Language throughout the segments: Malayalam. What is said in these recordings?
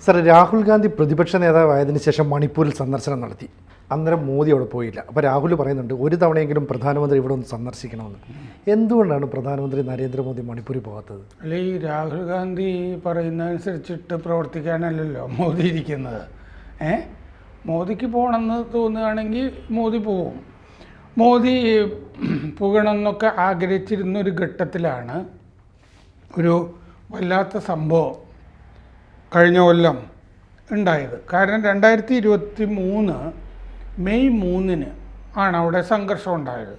സർ, രാഹുൽ ഗാന്ധി പ്രതിപക്ഷ നേതാവായതിനു ശേഷം മണിപ്പൂരിൽ സന്ദർശനം നടത്തി. അന്നേരം മോദി അവിടെ പോയില്ല. അപ്പോൾ രാഹുൽ പറയുന്നുണ്ട് ഒരു തവണയെങ്കിലും പ്രധാനമന്ത്രി ഇവിടെ ഒന്ന് സന്ദർശിക്കണമെന്ന്. എന്തുകൊണ്ടാണ് പ്രധാനമന്ത്രി നരേന്ദ്രമോദി മണിപ്പൂരിൽ പോകാത്തത്? അല്ല, ഈ രാഹുൽ ഗാന്ധി പറയുന്നതനുസരിച്ചിട്ട് പ്രവർത്തിക്കാനല്ലല്ലോ മോദി ഇരിക്കുന്നത്. മോദിക്ക് പോകണമെന്ന് തോന്നുകയാണെങ്കിൽ മോദി പോവും. മോദി പോകണമെന്നൊക്കെ ആഗ്രഹിച്ചിരുന്നൊരു ഘട്ടത്തിലാണ് ഒരു വല്ലാത്ത സംഭവം കഴിഞ്ഞ കൊല്ലം ഉണ്ടായത്. കാരണം 2023 മെയ് 3 ആണ് അവിടെ സംഘർഷം ഉണ്ടായത്.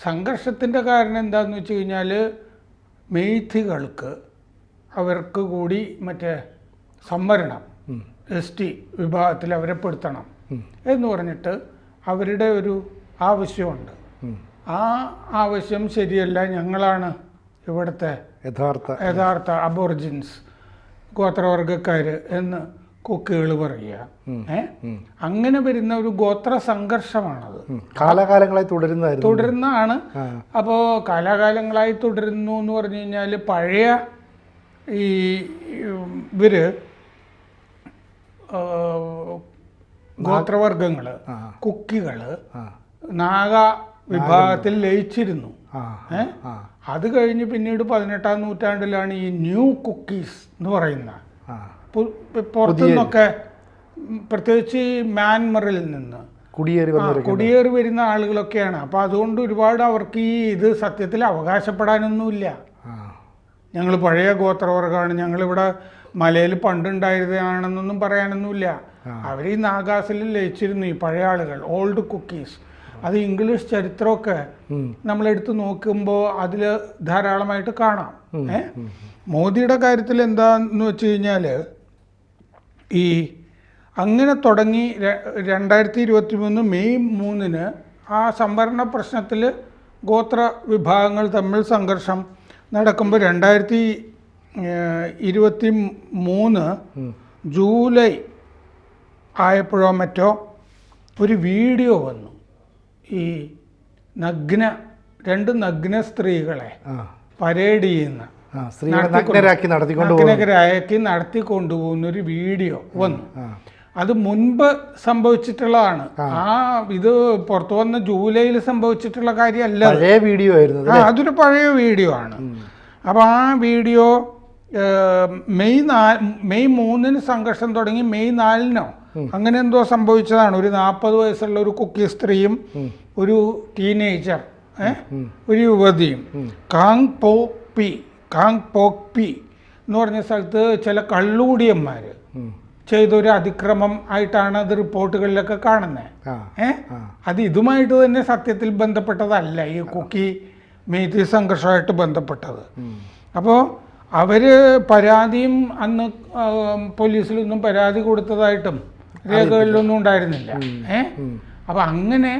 സംഘർഷത്തിൻ്റെ കാരണം എന്താണെന്ന് വെച്ച് കഴിഞ്ഞാൽ മെയ്ഥികൾക്ക് അവർക്ക് കൂടി മറ്റേ സംവരണം ST വിഭാഗത്തിൽ അവരെ പെടുത്തണം എന്ന് പറഞ്ഞിട്ട് അവരുടെ ഒരു ആവശ്യമുണ്ട്. ആ ആവശ്യം ശരിയല്ല, ഞങ്ങളാണ് ഇവിടുത്തെ യഥാർത്ഥ അബോർജിൻസ് ഗോത്രവർഗക്കാർ എന്ന് കുക്കികൾ പറയുക. അങ്ങനെ വരുന്ന ഒരു ഗോത്ര സംഘർഷമാണത്. കാലാകാലങ്ങളായി തുടരുന്നതാണ്. അപ്പോൾ കാലാകാലങ്ങളായി തുടരുന്നു എന്ന് പറഞ്ഞു കഴിഞ്ഞാൽ പഴയ ഈ ഇവര് ഗോത്രവർഗങ്ങൾ കുക്കികൾ നാഗ വിഭാഗത്തിൽ ലയിച്ചിരുന്നു. അത് കഴിഞ്ഞ് പിന്നീട് 18ാം നൂറ്റാണ്ടിലാണ് ഈ ന്യൂ കുക്കീസ് എന്ന് പറയുന്ന പുറത്തുനിന്നൊക്കെ, പ്രത്യേകിച്ച് മ്യാൻമറിൽ നിന്ന് കുടിയേറി വരുന്ന ആളുകളൊക്കെയാണ്. അപ്പോൾ അതുകൊണ്ട് ഒരുപാട് അവർക്ക് ഈ ഇത് സത്യത്തിൽ അവകാശപ്പെടാനൊന്നുമില്ല. ഞങ്ങൾ പഴയ ഗോത്രവർഗമാണ്, ഞങ്ങളിവിടെ മലയിൽ പണ്ടുണ്ടായിരുന്നതാണെന്നൊന്നും പറയാനൊന്നുമില്ല. അവർ ഈ നാഗാസിൽ ലയിച്ചിരുന്നു, ഈ പഴയ ആളുകൾ, ഓൾഡ് കുക്കീസ്. അത് ഇംഗ്ലീഷ് ചരിത്രമൊക്കെ നമ്മളെടുത്ത് നോക്കുമ്പോൾ അതിൽ ധാരാളമായിട്ട് കാണാം. മോദിയുടെ കാര്യത്തിൽ എന്താന്ന് വെച്ച് കഴിഞ്ഞാൽ ഈ അങ്ങനെ തുടങ്ങി 2023 മെയ് 3 ആ സംവരണ പ്രശ്നത്തിൽ ഗോത്ര വിഭാഗങ്ങൾ തമ്മിൽ സംഘർഷം നടക്കുമ്പോൾ 2023 ജൂലൈ ആയപ്പോഴോ മറ്റോ ഒരു വീഡിയോ വന്നു. ഈ രണ്ട് നഗ്ന സ്ത്രീകളെ പരേഡ് ചെയ്യുന്ന നടത്തിക്കൊണ്ടുപോകുന്ന ഒരു വീഡിയോ വന്നു. അത് മുൻപ് സംഭവിച്ചിട്ടുള്ളതാണ്. ഇത് പുറത്തു വന്ന ജൂലൈയിൽ സംഭവിച്ചിട്ടുള്ള കാര്യമല്ല, വീഡിയോ ആയിരുന്നു. അതൊരു പഴയ വീഡിയോ ആണ്. അപ്പോൾ ആ വീഡിയോ മെയ് 3 സംഘർഷം തുടങ്ങി മെയ് 4 അങ്ങനെ എന്തോ സംഭവിച്ചതാണ്. ഒരു 40 വയസ്സുള്ള ഒരു കുക്കി സ്ത്രീയും ഒരു ടീനേജർ ഒരു യുവതിയും കാങ് പോക്പി എന്ന് പറഞ്ഞ സ്ഥലത്ത് ചില കള്ളുകൂടിയന്മാർ ചെയ്തൊരു അതിക്രമം ആയിട്ടാണ് അത് റിപ്പോർട്ടുകളിലൊക്കെ കാണുന്നത്. അത് ഇതുമായിട്ട് തന്നെ സത്യത്തിൽ ബന്ധപ്പെട്ടതല്ല, ഈ കുക്കി മെയ്തി സംഘർഷമായിട്ട് ബന്ധപ്പെട്ടത്. അപ്പോൾ അവർ പരാതിയും അന്ന് പോലീസിലൊന്നും പരാതി കൊടുത്തതായിട്ടും രേഖകളിലൊന്നും ഉണ്ടായിരുന്നില്ല. അപ്പം അങ്ങനെ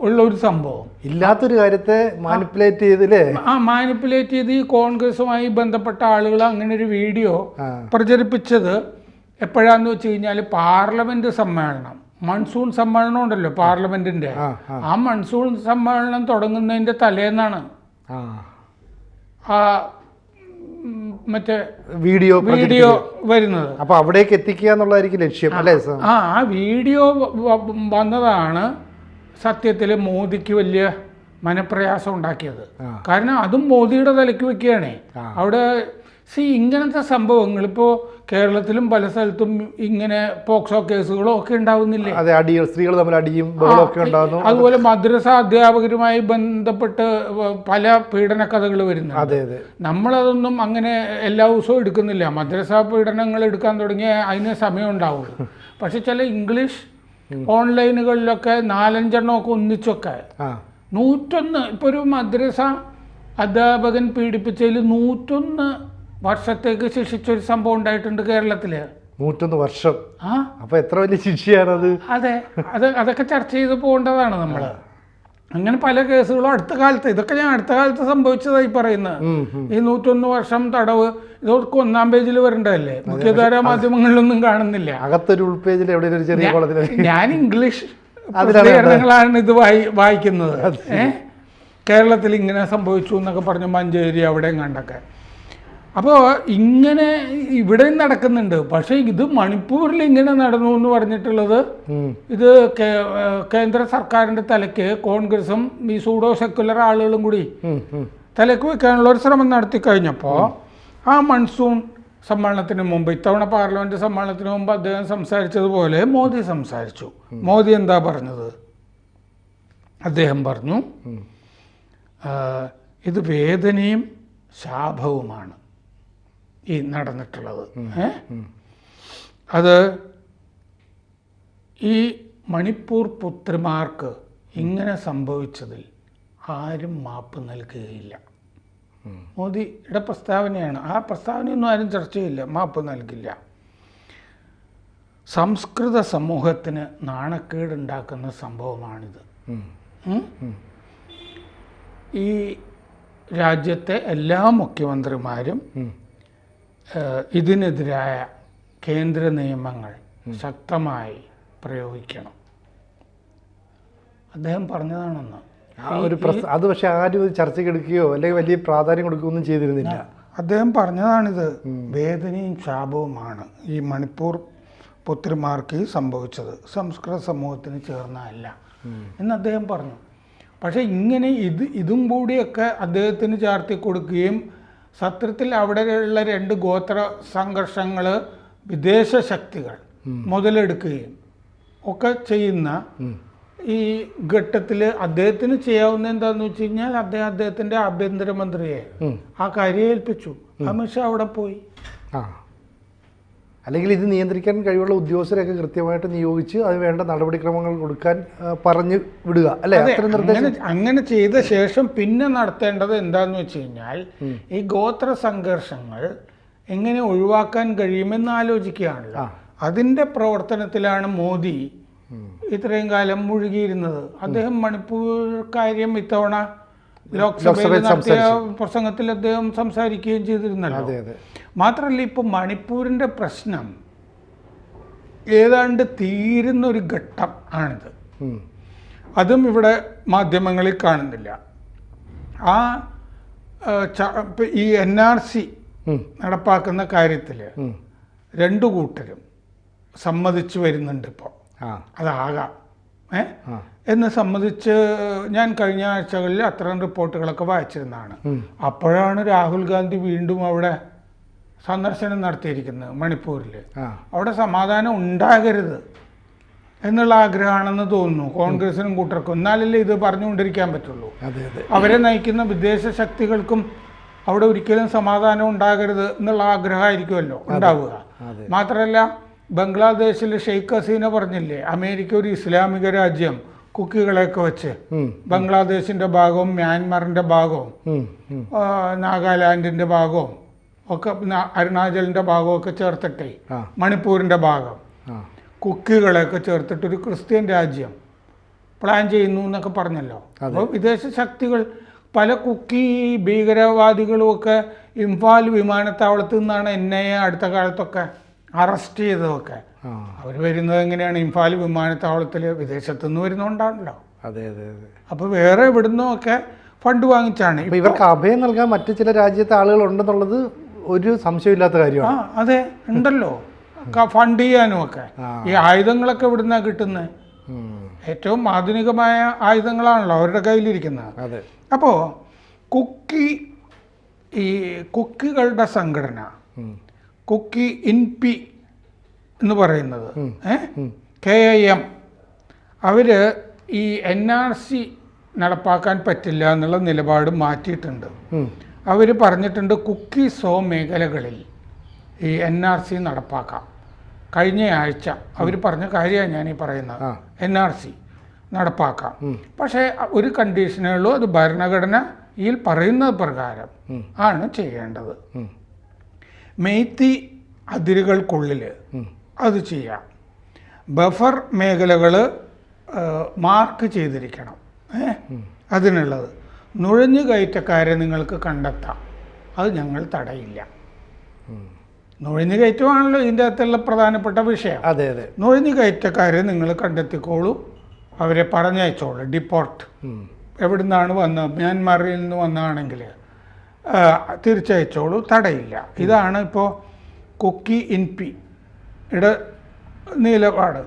ഉള്ളൊരു സംഭവം, ഇല്ലാത്തൊരു കാര്യത്തെ മാനിപ്പുലേറ്റ് ചെയ്ത് ഈ കോൺഗ്രസുമായി ബന്ധപ്പെട്ട ആളുകൾ അങ്ങനെ ഒരു വീഡിയോ പ്രചരിപ്പിച്ചത് എപ്പോഴാന്ന് വെച്ച് കഴിഞ്ഞാൽ പാർലമെന്റ് സമ്മേളനം, മൺസൂൺ സമ്മേളനം ഉണ്ടല്ലോ പാർലമെന്റിന്റെ, ആ മൺസൂൺ സമ്മേളനം തുടങ്ങുന്നതിന്റെ തലേന്നാണ് മറ്റേ വീഡിയോ വരുന്നത്. അപ്പൊ അവിടേക്ക് എത്തിക്കുക എന്നുള്ളതായിരിക്കും ലക്ഷ്യം അല്ലേ? ആ വീഡിയോ വന്നതാണ് സത്യത്തിൽ മോദിക്ക് വലിയ മനപ്രയാസം ഉണ്ടാക്കിയത്. കാരണം അതും മോദിയുടെ തലയ്ക്ക് വെക്കുകയാണേ. അവിടെ ഇങ്ങനത്തെ സംഭവങ്ങൾ ഇപ്പോൾ കേരളത്തിലും പല സ്ഥലത്തും ഇങ്ങനെ പോക്സോ കേസുകളോ ഒക്കെ ഉണ്ടാവുന്നില്ലേ? സ്ത്രീകൾ തമ്മിൽ അടിയും ഉണ്ടാകുന്നു. അതുപോലെ മദ്രസ അധ്യാപകരുമായി ബന്ധപ്പെട്ട് പല പീഡന കഥകൾ വരുന്നുണ്ട്. നമ്മളതൊന്നും അങ്ങനെ എല്ലാ ദിവസവും എടുക്കുന്നില്ല. മദ്രസ പീഡനങ്ങൾ എടുക്കാൻ തുടങ്ങിയ അതിന് സമയം ഉണ്ടാവുള്ളൂ. പക്ഷെ ചില ഇംഗ്ലീഷ് ഓൺലൈനുകളിലൊക്കെ 4-5 എണ്ണമൊക്കെ ഒന്നിച്ചൊക്കെ 101 ഇപ്പോൾ ഒരു മദ്രസ അധ്യാപകൻ പീഡിപ്പിച്ചതിൽ 101 വർഷത്തേക്ക് ശിക്ഷിച്ചൊരു സംഭവം ഉണ്ടായിട്ടുണ്ട് കേരളത്തില്. 101 വർഷം. അപ്പൊ എത്ര വലിയ ശിക്ഷയാണത്? അതെ, അതൊക്കെ ചർച്ച ചെയ്ത് പോകേണ്ടതാണ് നമ്മൾ. അങ്ങനെ പല കേസുകളും ഇതൊക്കെ ഞാൻ അടുത്ത കാലത്ത് സംഭവിച്ചതായി പറയുന്നത്. ഈ 101 വർഷം തടവ് ഇതൊക്കെ 1-ാം പേജിൽ വരേണ്ടതല്ലേ? മുഖ്യധാരാ മാധ്യമങ്ങളിലൊന്നും കാണുന്നില്ല. അകത്തൊരു ഉൾപേജിൽ ഞാൻ ഇംഗ്ലീഷ് പ്രതികരണങ്ങളാണ് ഇത് വായിക്കുന്നത്. കേരളത്തിൽ ഇങ്ങനെ സംഭവിച്ചു എന്നൊക്കെ പറഞ്ഞ് മഞ്ചേരി അവിടെയും കണ്ടൊക്കെ. അപ്പോൾ ഇങ്ങനെ ഇവിടെയും നടക്കുന്നുണ്ട്. പക്ഷേ ഇത് മണിപ്പൂരിൽ ഇങ്ങനെ നടന്നു എന്ന് പറഞ്ഞിട്ടുള്ളത് ഇത് കേന്ദ്ര സർക്കാരിൻ്റെ തലയ്ക്ക് കോൺഗ്രസും ഈ സൂഡോ സെക്കുലർ ആളുകളും കൂടി തലയ്ക്ക് വെക്കാനുള്ള ഒരു ശ്രമം നടത്തി കഴിഞ്ഞപ്പോൾ ആ മൺസൂൺ സമ്മേളനത്തിന് മുമ്പ്, ഇത്തവണ പാർലമെൻറ്റ് സമ്മേളനത്തിന് മുമ്പ് അദ്ദേഹം സംസാരിച്ചതുപോലെ മോദി സംസാരിച്ചു. മോദി എന്താ പറഞ്ഞത്? അദ്ദേഹം പറഞ്ഞു, ഇത് വേദനയും ശാപവുമാണ് ഈ നടന്നിട്ടുള്ളത്. അത് ഈ മണിപ്പൂർ പുത്രിമാർക്ക് ഇങ്ങനെ സംഭവിച്ചതിൽ ആരും മാപ്പ് നൽകുകയില്ല. മോദിയുടെ പ്രസ്താവനയാണ്. ആ പ്രസ്താവനയൊന്നും ആരും ചർച്ച ചെയ്യില്ല, മാപ്പ് നൽകില്ല. സംസ്കൃത സമൂഹത്തിന് നാണക്കേടുണ്ടാക്കുന്ന സംഭവമാണിത്. ഈ രാജ്യത്തെ എല്ലാ മുഖ്യമന്ത്രിമാരും ഇതിനെതിരായ കേന്ദ്ര നിയമങ്ങൾ ശക്തമായി പ്രയോഗിക്കണം. അദ്ദേഹം പറഞ്ഞതാണെന്ന്. അത് പക്ഷെ ആരും ചർച്ചയ്ക്ക് എടുക്കുകയോ അല്ലെങ്കിൽ വലിയ പ്രാധാന്യം കൊടുക്കുകയൊന്നും ചെയ്തിരുന്നില്ല. അദ്ദേഹം പറഞ്ഞതാണിത്. വേദനയും ശാപവുമാണ് ഈ മണിപ്പൂർ പുത്രിമാർക്ക് സംഭവിച്ചത്, സംസ്കൃത സമൂഹത്തിന് ചേർന്നതല്ല എന്ന് അദ്ദേഹം പറഞ്ഞു. പക്ഷേ ഇങ്ങനെ ഇതും കൂടിയൊക്കെ അദ്ദേഹത്തിന് ചാർത്തി കൊടുക്കുകയും സത്യത്തിൽ അവിടെയുള്ള 2 ഗോത്ര സംഘർഷങ്ങൾ വിദേശ ശക്തികൾ മുതലെടുക്കുകയും ഒക്കെ ചെയ്യുന്ന ഈ ഘട്ടത്തിൽ അദ്ദേഹത്തിന് ചെയ്യാവുന്ന എന്താണെന്ന് വെച്ച് കഴിഞ്ഞാൽ അദ്ദേഹത്തിൻ്റെ ആഭ്യന്തരമന്ത്രിയെ ആ കാര്യം ഏൽപ്പിച്ചു. അമിത്ഷാ അവിടെ പോയി. അല്ലെങ്കിൽ ഇത് നിയന്ത്രിക്കാൻ കഴിവുള്ള ഉദ്യോഗസ്ഥരെയൊക്കെ കൃത്യമായിട്ട് നിയോഗിച്ച് അത് വേണ്ട നടപടിക്രമങ്ങൾ കൊടുക്കാൻ പറഞ്ഞു വിടുക, അല്ലെ? അങ്ങനെ ചെയ്ത ശേഷം പിന്നെ നടത്തേണ്ടത് എന്താന്ന് വെച്ച് കഴിഞ്ഞാൽ ഈ ഗോത്ര സംഘർഷങ്ങൾ എങ്ങനെ ഒഴിവാക്കാൻ കഴിയുമെന്ന് ആലോചിക്കുകയാണല്ലോ. അതിൻ്റെ പ്രവർത്തനത്തിലാണ് മോദി ഇത്രയും കാലം മുഴുകിയിരുന്നത്. അദ്ദേഹം മണിപ്പൂർ കാര്യം ഇത്തവണ ലോക്സഭയിൽ നടത്തിയ പ്രസംഗത്തിൽ അദ്ദേഹം സംസാരിക്കുകയും ചെയ്തിരുന്നല്ലോ. മാത്രമല്ല, ഇപ്പോൾ മണിപ്പൂരിൻ്റെ പ്രശ്നം ഏതാണ്ട് തീരുന്നൊരു ഘട്ടം ആണിത്. അതും ഇവിടെ മാധ്യമങ്ങളിൽ കാണുന്നില്ല. ആ ഈ NRC നടപ്പാക്കുന്ന കാര്യത്തിൽ 2 കൂട്ടരും സമ്മതിച്ചു വരുന്നുണ്ട്. ഇപ്പോൾ അതാകാം എന്ന് സംബന്ധിച്ച് ഞാൻ കഴിഞ്ഞ ആഴ്ചകളിൽ അത്തരം റിപ്പോർട്ടുകളൊക്കെ വായിച്ചിരുന്നതാണ്. അപ്പോഴാണ് രാഹുൽ ഗാന്ധി വീണ്ടും അവിടെ സന്ദർശനം നടത്തിയിരിക്കുന്നത് മണിപ്പൂരിൽ. അവിടെ സമാധാനം ഉണ്ടാകരുത് എന്നുള്ള ആഗ്രഹമാണെന്ന് തോന്നുന്നു കോൺഗ്രസിനും കൂട്ടർക്കും. എന്നാലല്ലേ ഇത് പറഞ്ഞുകൊണ്ടിരിക്കാൻ പറ്റുള്ളൂ. അവരെ നയിക്കുന്ന വിദേശ ശക്തികൾക്കും അവിടെ ഒരിക്കലും സമാധാനം ഉണ്ടാകരുത് എന്നുള്ള ആഗ്രഹമായിരിക്കുമല്ലോ ഉണ്ടാവുക. മാത്രമല്ല, ബംഗ്ലാദേശിൽ ഷെയ്ഖ് ഹസീന പറഞ്ഞില്ലേ, അമേരിക്ക ഒരു ഇസ്ലാമിക രാജ്യം കുക്കികളെയൊക്കെ വെച്ച് ബംഗ്ലാദേശിൻ്റെ ഭാഗവും മ്യാൻമറിൻ്റെ ഭാഗവും നാഗാലാൻഡിൻ്റെ ഭാഗവും ഒക്കെ അരുണാചലിൻ്റെ ഭാഗമൊക്കെ ചേർത്തിട്ടേ മണിപ്പൂരിൻ്റെ ഭാഗം കുക്കികളെയൊക്കെ ചേർത്തിട്ടൊരു ക്രിസ്ത്യൻ രാജ്യം പ്ലാൻ ചെയ്യുന്നു എന്നൊക്കെ പറഞ്ഞല്ലോ. അപ്പോൾ വിദേശ ശക്തികൾ പല കുക്കി ഭീകരവാദികളുമൊക്കെ ഇംഫാൽ വിമാനത്താവളത്തിൽ നിന്നാണ് NIA അടുത്ത കാലത്തൊക്കെ അറസ്റ്റ് ചെയ്തതൊക്കെ. അവർ വരുന്നത് എങ്ങനെയാണ്? ഇംഫാൽ വിമാനത്താവളത്തിൽ വിദേശത്തു നിന്ന് വരുന്നതുകൊണ്ടാണല്ലോ. അപ്പോൾ വേറെ ഇവിടുന്നൊക്കെ ഫണ്ട് വാങ്ങിച്ചാണ്. ഇവർക്ക് അഭയം നൽകാൻ മറ്റു ചില രാജ്യത്തെ ആളുകൾ ഉണ്ടെന്നുള്ളത് ഒരു സംശയമില്ലാത്ത കാര്യമാണ്. അതെ, ഉണ്ടല്ലോ. ഫണ്ട് ചെയ്യാനും ഒക്കെ ഈ ആയുധങ്ങളൊക്കെ ഇവിടുന്നാണ് കിട്ടുന്നത്. ഏറ്റവും ആധുനികമായ ആയുധങ്ങളാണല്ലോ അവരുടെ കയ്യിലിരിക്കുന്നത്. അപ്പോൾ കുക്കികളുടെ സംഘടന കുക്കി INP എന്ന് പറയുന്നത് KIM അവർ ഈ NRC നടപ്പാക്കാൻ പറ്റില്ല എന്നുള്ള നിലപാട് മാറ്റിയിട്ടുണ്ട്. അവർ പറഞ്ഞിട്ടുണ്ട് കുക്കി മേഖലകളിൽ ഈ NRC നടപ്പാക്കാം. കഴിഞ്ഞ ആഴ്ച അവർ പറഞ്ഞ കാര്യമാണ് ഞാനീ പറയുന്നത്. NRC നടപ്പാക്കാം, പക്ഷേ ഒരു കണ്ടീഷനേ ഉള്ളൂ. അത് ഭരണഘടനയിൽ പറയുന്നത് പ്രകാരം ആണ് ചെയ്യേണ്ടത്. മെയ്തി അതിരുകൾക്കുള്ളിൽ അത് ചെയ്യാം. ബഫർ മേഖലകൾ മാർക്ക് ചെയ്തിരിക്കണം അതിനുള്ളത്. നുഴഞ്ഞു കയറ്റക്കാരെ നിങ്ങൾക്ക് കണ്ടെത്താം, അത് ഞങ്ങൾ തടയില്ല. നുഴഞ്ഞു കയറ്റമാണല്ലോ ഇതിൻ്റെ അകത്തുള്ള പ്രധാനപ്പെട്ട വിഷയം. നുഴഞ്ഞു കയറ്റക്കാരെ നിങ്ങൾ കണ്ടെത്തിക്കോളൂ, അവരെ പറഞ്ഞയച്ചോളൂ. ഡിപ്പോർട്ട് എവിടുന്നാണ് വന്നത്, മ്യാൻമാറിൽ നിന്ന് വന്നതാണെങ്കിൽ തിരിച്ചയച്ചോളൂ, തടയില്ല. ഇതാണ് ഇപ്പോൾ കുക്കി ഇൻപിയുടെ നിലപാട്.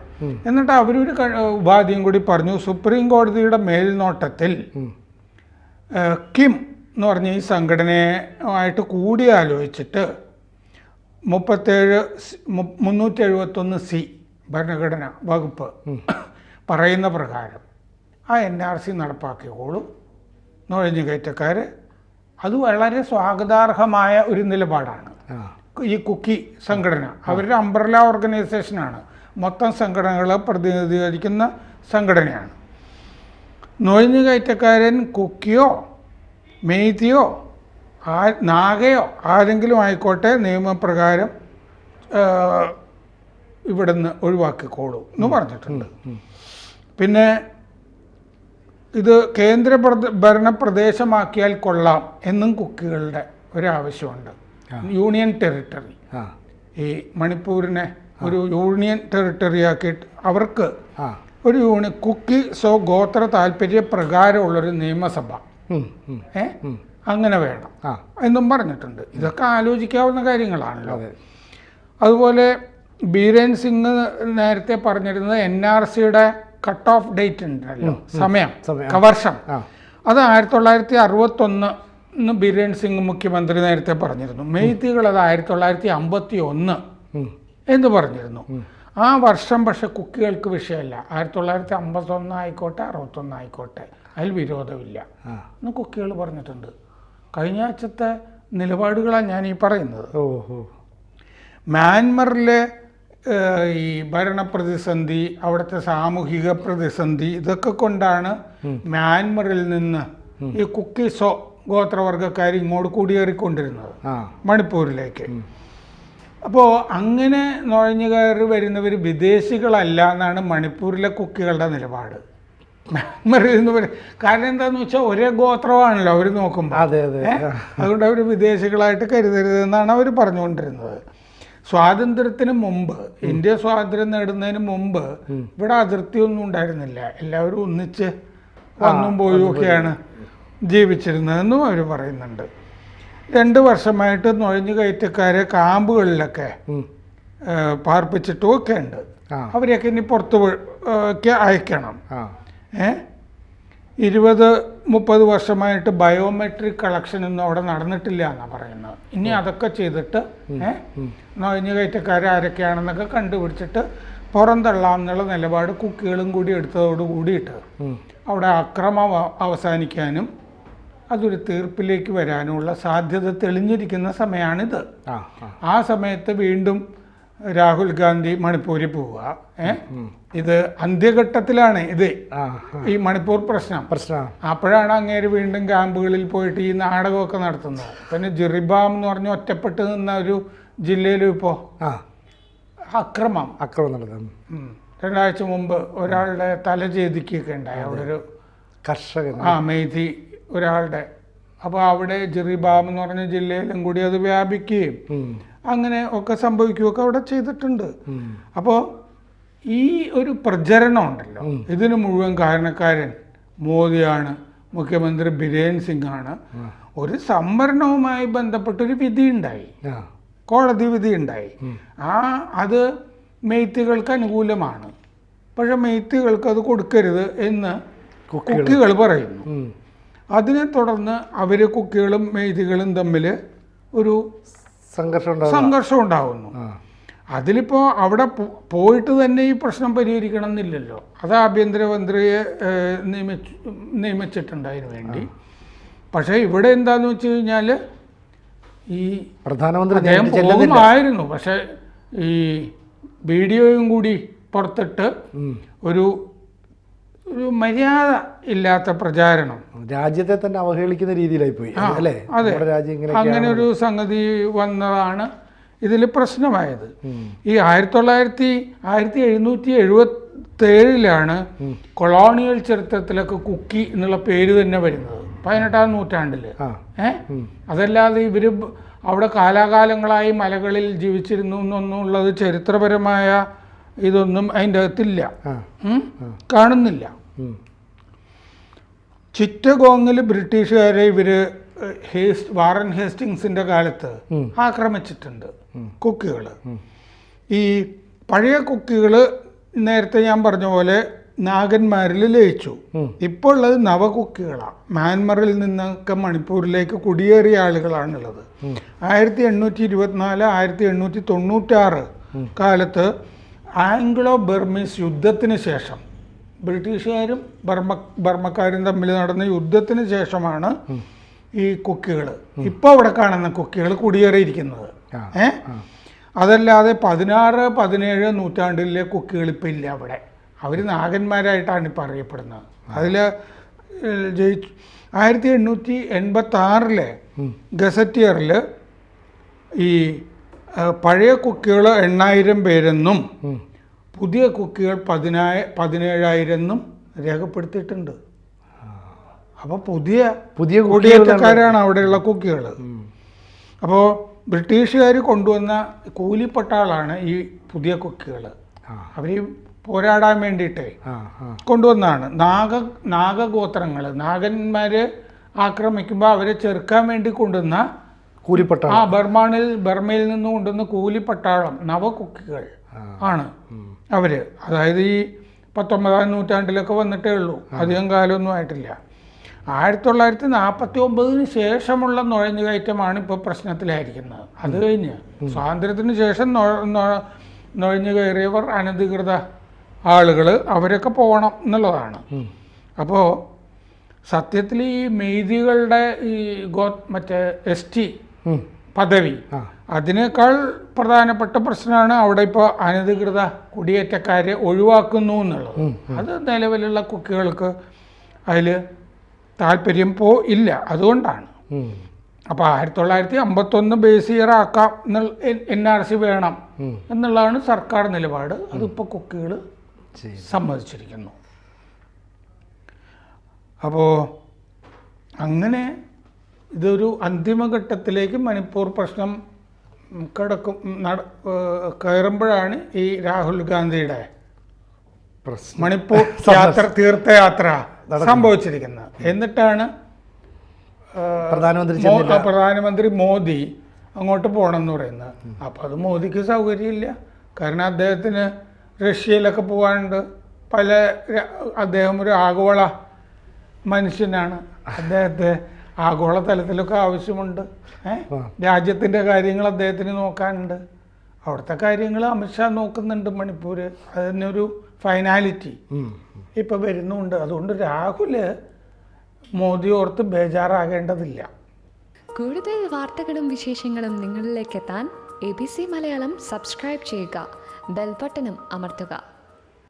എന്നിട്ട് അവരൊരു ഉപാധിയും കൂടി പറഞ്ഞു. സുപ്രീം കോടതിയുടെ മേൽനോട്ടത്തിൽ കിം എന്ന് പറഞ്ഞ ഈ സംഘടനയുമായിട്ട് കൂടിയാലോചിച്ചിട്ട് 371C ഭരണഘടന വകുപ്പ് പറയുന്ന പ്രകാരം ആ NRC നടപ്പാക്കിക്കോളും നുഴഞ്ഞുകയറ്റക്കാർ. അത് വളരെ സ്വാഗതാർഹമായ ഒരു നിലപാടാണ്. ഈ കുക്കി സംഘടന അവരുടെ അംബ്രല ഓർഗനൈസേഷനാണ്, മൊത്തം സംഘടനകളെ പ്രതിനിധീകരിക്കുന്ന സംഘടനയാണ്. നുഴഞ്ഞുകയറ്റക്കാരൻ കുക്കിയോ മെയ്തിയോ നാഗയോ ആരെങ്കിലും ആയിക്കോട്ടെ നിയമപ്രകാരം ഇവിടുന്ന് ഒഴിവാക്കിക്കോളൂ എന്ന് പറഞ്ഞിട്ടുണ്ട്. പിന്നെ ഇത് കേന്ദ്ര ഭരണ പ്രദേശമാക്കിയാൽ കൊള്ളാം എന്നും കുക്കികളുടെ ഒരാവശ്യമുണ്ട്. യൂണിയൻ ടെറിട്ടറി, ഈ മണിപ്പൂരിനെ ഒരു യൂണിയൻ ടെറിട്ടറി ആക്കിയിട്ട് അവർക്ക് ഒരു കുക്കി ഗോത്ര താല്പര്യ പ്രകാരമുള്ളൊരു നിയമസഭ അങ്ങനെ വേണം എന്നും പറഞ്ഞിട്ടുണ്ട്. ഇതൊക്കെ ആലോചിക്കാവുന്ന കാര്യങ്ങളാണല്ലോ. അതുപോലെ ബീരേൻ സിംഗ് നേരത്തെ പറഞ്ഞിരുന്നത് NRCയുടെ കട്ട് ഓഫ് ഡേറ്റ് ഉണ്ടല്ലോ, സമയം വർഷം, അത് 1961 ബീരേൻ സിംഗ് മുഖ്യമന്ത്രി നേരത്തെ പറഞ്ഞിരുന്നു. മെയ്തികൾ അത് 1951 എന്ന് പറഞ്ഞിരുന്നു. ആ വർഷം പക്ഷെ കുക്കികൾക്ക് വിഷയമല്ല. 1951 ആയിക്കോട്ടെ 61 ആയിക്കോട്ടെ അതിൽ വിരോധമില്ല എന്ന് കുക്കികൾ പറഞ്ഞിട്ടുണ്ട്. കഴിഞ്ഞ ആഴ്ചത്തെ നിലപാടുകളാണ് ഞാൻ ഈ പറയുന്നത്. മ്യാൻമറിലെ ഈ ഭരണ പ്രതിസന്ധി, അവിടുത്തെ സാമൂഹിക പ്രതിസന്ധി, ഇതൊക്കെ കൊണ്ടാണ് മ്യാൻമറിൽ നിന്ന് ഈ കുക്കിസോ ഗോത്രവർഗക്കാർ ഇങ്ങോട്ട് കുടിയേറിക്കൊണ്ടിരുന്നത് മണിപ്പൂരിലേക്ക്. അപ്പോൾ അങ്ങനെ നുഴഞ്ഞു കയറി വരുന്നവർ വിദേശികളല്ല എന്നാണ് മണിപ്പൂരിലെ കുക്കികളുടെ നിലപാട്. മ്യാൻമറിൽ നിന്ന് കാരണം എന്താണെന്ന് വെച്ചാൽ ഒരേ ഗോത്രമാണല്ലോ അവർ നോക്കുമ്പോൾ. അതുകൊണ്ട് അവർ വിദേശികളായിട്ട് കരുതരുതെന്നാണ് അവർ പറഞ്ഞുകൊണ്ടിരുന്നത്. സ്വാതന്ത്ര്യത്തിന് മുമ്പ്, ഇന്ത്യ സ്വാതന്ത്ര്യം നേടുന്നതിന് മുമ്പ് ഇവിടെ അതിർത്തിയൊന്നും ഉണ്ടായിരുന്നില്ല. എല്ലാവരും ഒന്നിച്ച് വന്നും പോയും ഒക്കെയാണ് ജീവിച്ചിരുന്നതെന്നും അവർ പറയുന്നുണ്ട്. 2 വർഷമായിട്ട് നുഴഞ്ഞു കയറ്റക്കാരെ ക്യാമ്പുകളിലൊക്കെ പാർപ്പിച്ചിട്ടും ഒക്കെ ഉണ്ട്. അവരെയൊക്കെ ഇനി പുറത്ത് അയക്കണം. 20-30 വർഷമായിട്ട് ബയോമെട്രിക് കളക്ഷനൊന്നും അവിടെ നടന്നിട്ടില്ല എന്നാണ് പറയുന്നത്. ഇനി അതൊക്കെ ചെയ്തിട്ട് നുഴഞ്ഞു കയറ്റക്കാരെ ആരൊക്കെയാണെന്നൊക്കെ കണ്ടുപിടിച്ചിട്ട് പുറന്തള്ളാം എന്നുള്ള നിലപാട് കുക്കികളും കൂടി എടുത്തതോട് കൂടിയിട്ട് അവിടെ അക്രമം അവസാനിക്കാനും അതൊരു തീർപ്പിലേക്ക് വരാനുമുള്ള സാധ്യത തെളിഞ്ഞിരിക്കുന്ന സമയമാണിത്. ആ സമയത്ത് വീണ്ടും രാഹുൽ ഗാന്ധി മണിപ്പൂരിൽ പോവുക. ഇത് അന്ത്യഘട്ടത്തിലാണ് ഇത് ഈ മണിപ്പൂർ പ്രശ്നം. അപ്പോഴാണ് അങ്ങേര് വീണ്ടും ക്യാമ്പുകളിൽ പോയിട്ട് ഈ നാടകമൊക്കെ നടത്തുന്നത്. പിന്നെ ജിറിബാം എന്ന് പറഞ്ഞ് ഒറ്റപ്പെട്ട് നിന്ന ഒരു ജില്ലയിലും ഇപ്പോൾ അക്രമം നടന്നു. 2 ആഴ്ച മുമ്പ് ഒരാളുടെ തല ഛേദിക്കുകയൊക്കെ ഉണ്ടായി. അവിടെ ഒരു കർഷകൻ മെയ്തി ഒരാളുടെ. അപ്പോൾ അവിടെ ജിറിബാം എന്ന് പറഞ്ഞ ജില്ലയിലും കൂടി അത് വ്യാപിക്കുകയും അങ്ങനെ ഒക്കെ സംഭവിക്കുകയൊക്കെ അവിടെ ചെയ്തിട്ടുണ്ട്. അപ്പോൾ ഈ ഒരു പ്രചരണം ഉണ്ടല്ലോ, ഇതിന് മുഴുവൻ കാരണക്കാരൻ മോദിയാണ്, മുഖ്യമന്ത്രി ബിരേൻ സിംഗ് ആണ്. ഒരു സംവരണവുമായി ബന്ധപ്പെട്ടൊരു വിധിയുണ്ടായി, കോടതി വിധിയുണ്ടായി. അത് മെയ്ത്തികൾക്ക് അനുകൂലമാണ്. പക്ഷെ മെയ്ത്തികൾക്ക് അത് കൊടുക്കരുത് എന്ന് കുക്കികൾ പറയുന്നു. അതിനെ തുടർന്ന് അവർ കുക്കികളും മെയ്തികളും തമ്മിൽ ഒരു സംഘർഷം ഉണ്ടാകുന്നു. അതിലിപ്പോൾ അവിടെ പോയിട്ട് തന്നെ ഈ പ്രശ്നം പരിഹരിക്കണം എന്നില്ലല്ലോ. അത് ആഭ്യന്തരമന്ത്രിയെ നിയമിച്ചിട്ടുണ്ട് അതിന് വേണ്ടി. പക്ഷേ ഇവിടെ എന്താണെന്ന് വെച്ച് കഴിഞ്ഞാൽ ഈ പ്രധാനമന്ത്രി അദ്ദേഹം പോകുമായിരുന്നു. പക്ഷേ ഈ വീഡിയോയും കൂടി പുറത്തിട്ട് ഒരു മര്യാദ ഇല്ലാത്ത പ്രചാരണം, രാജ്യത്തെ തന്നെ അവഹേളിക്കുന്ന രീതിയിലായി പോയി അല്ലേ? അതെ, അങ്ങനെ ഒരു സംഗതി വന്നതാണ് ഇതിൽ പ്രശ്നമായത്. ഈ 1777 കൊളോണിയൽ ചരിത്രത്തിലൊക്കെ കുക്കി എന്നുള്ള പേര് തന്നെ വരുന്നത് 18-ാം നൂറ്റാണ്ടിൽ. അതല്ലാതെ ഇവർ അവിടെ കാലാകാലങ്ങളായി മലകളിൽ ജീവിച്ചിരുന്നു എന്നൊന്നുള്ളത് ചരിത്രപരമായ ഇതൊന്നും അതിൻ്റെ അകത്തില്ല, കാണുന്നില്ല. ചിറ്റഗോങ്ങിൽ ബ്രിട്ടീഷുകാരെ ഇവർ വാറൻ ഹേസ്റ്റിങ്സിൻ്റെ കാലത്ത് ആക്രമിച്ചിട്ടുണ്ട് കുക്കികൾ. ഈ പഴയ കുക്കികൾ നേരത്തെ ഞാൻ പറഞ്ഞ പോലെ നാഗന്മാരിൽ ലയിച്ചു. ഇപ്പോൾ ഉള്ളത് നവകുക്കികളാണ്. മ്യാൻമറിൽ നിന്നൊക്കെ മണിപ്പൂരിലേക്ക് കുടിയേറിയ ആളുകളാണുള്ളത്. 1824 1896 കാലത്ത് ആംഗ്ലോ ബർമീസ് യുദ്ധത്തിന് ശേഷം ബ്രിട്ടീഷുകാരും ബർമ്മക്കാരും തമ്മിൽ നടന്ന യുദ്ധത്തിന് ശേഷമാണ് ഈ കുക്കികൾ, ഇപ്പോൾ അവിടെ കാണുന്ന കുക്കികൾ കുടിയേറിയിരിക്കുന്നത്. അതല്ലാതെ 16, 17 നൂറ്റാണ്ടിലെ കുക്കികൾ ഇപ്പം ഇല്ല അവിടെ. അവർ നാഗന്മാരായിട്ടാണ് ഇപ്പോൾ അറിയപ്പെടുന്നത്. അതിൽ ജയിച്ചു 1886 ഗസറ്റിയറിൽ ഈ പഴയ കുക്കികൾ 8000 പേരെന്നും പുതിയ കുക്കികൾ 17,000 എന്നും രേഖപ്പെടുത്തിയിട്ടുണ്ട്. അപ്പോൾ പുതിയ കുടിയേറ്റക്കാരാണ് അവിടെയുള്ള കുക്കികൾ. അപ്പോൾ ബ്രിട്ടീഷുകാർ കൊണ്ടുവന്ന കൂലിപ്പട്ടാളാണ് ഈ പുതിയ കുക്കികൾ. അവർ പോരാടാൻ വേണ്ടിയിട്ടേ കൊണ്ടുവന്നതാണ്. നാഗഗോത്രങ്ങൾ, നാഗന്മാരെ ആക്രമിക്കുമ്പോൾ അവരെ ചെറുക്കാൻ വേണ്ടി കൊണ്ടുവന്ന കൂലിപ്പട്ടാളം, ബർമയിൽ നിന്ന് കൊണ്ടുവന്ന കൂലിപ്പട്ടാളം നവകുക്കികൾ ആണ് അവര്. അതായത് ഈ 19-ാം നൂറ്റാണ്ടിലൊക്കെ വന്നിട്ടേ ഉള്ളൂ, അധികം കാലമൊന്നും ആയിട്ടില്ല. 1949 ശേഷമുള്ള നുഴഞ്ഞുകയറ്റമാണ് ഇപ്പോൾ പ്രശ്നത്തിലായിരിക്കുന്നത്. അത് കഴിഞ്ഞ് സ്വാതന്ത്ര്യത്തിന് ശേഷം നുഴഞ്ഞു കയറിയവർ അനധികൃത ആളുകൾ, അവരൊക്കെ പോകണം എന്നുള്ളതാണ്. അപ്പോൾ സത്യത്തിൽ ഈ മെയ്തികളുടെ ഈ മറ്റേ ST പദവി, അതിനേക്കാൾ പ്രധാനപ്പെട്ട പ്രശ്നമാണ് അവിടെ ഇപ്പോൾ അനധികൃത കുടിയേറ്റക്കാരെ ഒഴിവാക്കുന്നു എന്നുള്ളത്. അത് നിലവിലുള്ള കുക്കികൾക്ക് അതിൽ താല്പര്യം ഇല്ല, അതുകൊണ്ടാണ്. അപ്പോൾ 1951 ബേസ് ഇയർ ആക്കാം NRC വേണം എന്നുള്ളതാണ് സർക്കാർ നിലപാട്. അതിപ്പോൾ കുക്കികൾ സമ്മതിച്ചിരിക്കുന്നു. അപ്പോൾ അങ്ങനെ ഇതൊരു അന്തിമഘട്ടത്തിലേക്ക് മണിപ്പൂർ പ്രശ്നം കയറുമ്പോഴാണ് ഈ രാഹുൽ ഗാന്ധിയുടെ മണിപ്പൂർ തീർത്ഥയാത്ര സംഭവിച്ചിരിക്കുന്നത്. എന്നിട്ടാണ് പ്രധാനമന്ത്രി മോദി അങ്ങോട്ട് പോകണമെന്ന് പറയുന്നത്. അപ്പം അത് മോദിക്ക് സൗകര്യമില്ല. കാരണം അദ്ദേഹത്തിന് റഷ്യയിലൊക്കെ പോകാനുണ്ട്. അദ്ദേഹം ഒരു ആഗോള മനുഷ്യനാണ്. അദ്ദേഹത്തെ ആഗോള തലത്തിലൊക്കെ ആവശ്യമുണ്ട്. രാജ്യത്തിൻ്റെ കാര്യങ്ങൾ അദ്ദേഹത്തിന് നോക്കാനുണ്ട്. അവിടുത്തെ കാര്യങ്ങൾ അമിത്ഷാ നോക്കുന്നുണ്ട്. മണിപ്പൂർ അതിനൊരു ഫൈനാലിറ്റി ഇപ്പം വരുന്നുണ്ട്. അതുകൊണ്ട് രാഹുൽ മോദി ഓർത്ത് ബേജാറാകേണ്ടതില്ല. കൂടുതൽ വാർത്തകളും വിശേഷങ്ങളും നിങ്ങളിലേക്ക് എത്താൻ ABC മലയാളം സബ്സ്ക്രൈബ് ചെയ്യുക, ബെൽ ബട്ടണും അമർത്തുക.